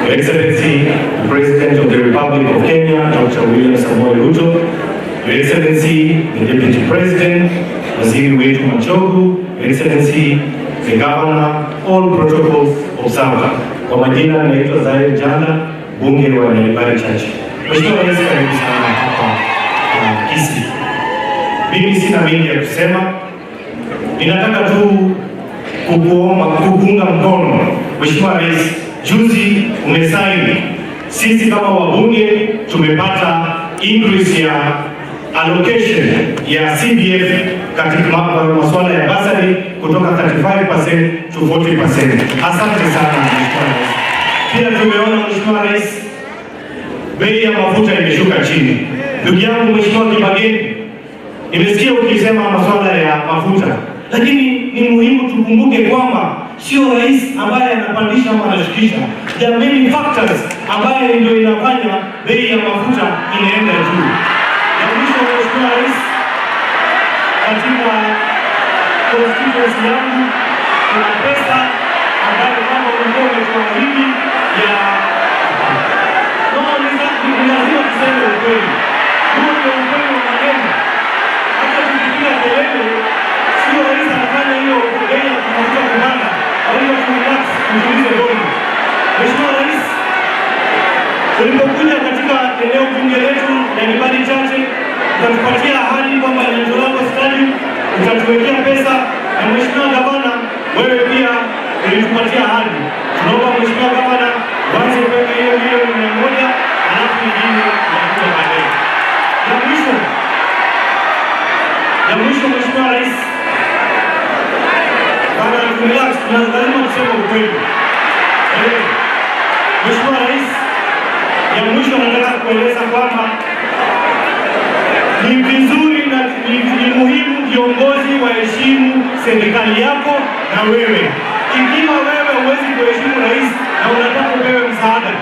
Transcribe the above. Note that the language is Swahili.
Your Excellency, the President of the Republic of Kenya, Dr. William Samoei Ruto, Your Excellency, the Deputy President, Waziri wetu Machogu, Your Excellency, the Governor, all protocols observed. Kwa majina naitwa Zahir Janda, bunge wa Nyaribari Chache. Mheshimiwa Rais, karibu sana hapa Kisii. Mimi sina mengi ya kusema. Ninataka tu kukuunga mkono. Mheshimiwa Rais, juzi umesaini, sisi kama wabunge tumepata increase ya allocation ya CDF katika masuala ya basari kutoka 35% to 40%. Asante sana Mheshimiwa Rais. Pia tumeona Mheshimiwa Rais, bei ya mafuta imeshuka chini. Ndugu yangu Mheshimiwa Kibageni, nimesikia ukisema masuala ya mafuta, lakini ni muhimu tukumbuke kwamba sio rais ambaye anapandisha ama anashukisha. There are many factors ambaye ndio inafanya bei ya mafuta inaenda juu. Ya mwisho Mheshimiwa Rais, katika constituency yangu kuna pesa ambayo kama ulikuwa umetuahidi ya lazima tuseme ukweli. Huo ndio ukweli wa maneno. Hata tukipiga kelele, sio rais anafanya hiyo bei ya mafuta kupanda. Au hiyo kuulize bongo. Mheshimiwa Rais, ulipokuja katika eneo bunge letu la Nyaribari Chache, utatupatia ahadi kwamba Nyanjolongo Stadium utatuwekea pesa, na Mheshimiwa Gavana, wewe pia ulitupatia ahadi. Tunaomba Mheshimiwa Gavana uanze kuweka hiyo milioni 100, alafu nyingine inakuja baadaye. Ya mwisho Mheshimiwa Rais, kama relax, tunazalima kusema ukweli. Mheshimiwa Rais, ya mwisho nataka kueleza kwamba ni vizuri na ni muhimu viongozi waheshimu serikali yako na wewe. Ikiwa wewe huwezi kuheshimu rais na unataka upewe msaada,